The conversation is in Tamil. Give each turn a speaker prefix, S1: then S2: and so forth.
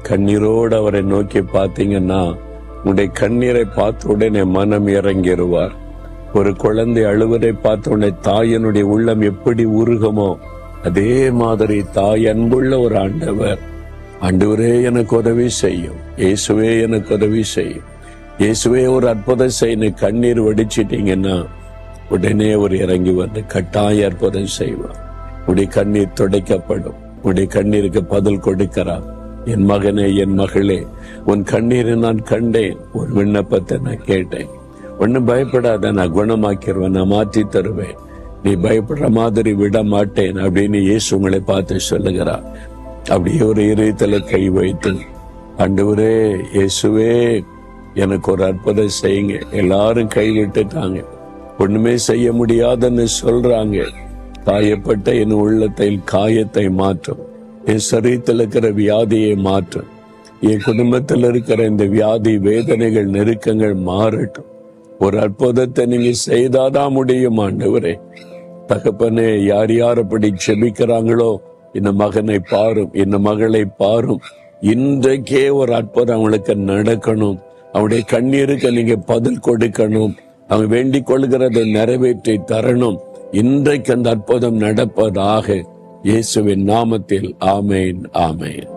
S1: கண்ணீரோடு அவரை நோக்கி பார்த்தீங்கன்னா உன்னுடைய கண்ணீரை பார்த்த உடனே மனம் இறங்கிடுவார். ஒரு குழந்தை அழுவதை பார்த்த உடனே தாயனுடைய உள்ளம் எப்படி உருகுமோ அதே மாதிரி தாய் அன்புள்ள ஒரு ஆண்டவர். ஆண்டவரே எனக்கு உதவி செய்யும், இயேசுவே எனக்கு உதவி செய்யும், இயேசுவே ஒரு அற்புதம் செய்ய கண்ணீர் வடிச்சிட்டீங்கன்னா உடனே ஒரு இறங்கி வந்து கட்டாய அற்புதம் செய்வார். உடைய கண்ணீர் துடைக்கப்படும். உடைய கண்ணீருக்கு பதில் கொடுக்கிறார். என் மகனே, என் மகளே, உன் கண்ணீரை நான் கண்டேன், ஒரு விண்ணப்பத்தை நான் கேட்டேன், ஒன்னும் பயப்படாத, நான் குணமாக்கிடுவேன், நான் மாற்றி தருவேன், நீ பயப்படுற மாதிரி விட மாட்டேன் அப்படின்னு இயேசு உங்களை பார்த்து சொல்லுகிறார். அப்படியே ஒரு இதயத்துல கை வைத்து, ஆண்டவரே இயேசுவே எனக்கு ஒரு அற்புதம் செய்யுங்க. எல்லாரும் கை விட்டுட்டாங்க, ஒண்ணுமே செய்ய முடியாதுன்னு சொல்றாங்க. காயப்பட்ட என் உள்ளத்தில் காயத்தை மாற்றும், என் சரீரத்தில் இருக்கிற வியாதியை மாற்றும், என் குடும்பத்தில் இருக்கிற இந்த வியாதி வேதனைகள் நெருக்கங்கள் மாறட்டும். ஒரு அற்புதத்தை நீங்க செய்தாதான் முடியும் ஆண்டவரே. தகப்பனே, யார் யார் அப்படி செபிக்கிறாங்களோ இந்த மகனை பாரும், இந்த மகளை பாரும். இன்றைக்கே ஒரு அற்புதம் அவங்களுக்கு நடக்கணும். அவனுடைய கண்ணீருக்கு நீங்க பதில் கொடுக்கணும். அவன் வேண்டிக் கொள்கிறதை நிறைவேற்றி தரணும். இன்றைக்கு அந்த அற்புதம் நடப்பதாக இயேசுவின் நாமத்தில் ஆமேன், ஆமேன்.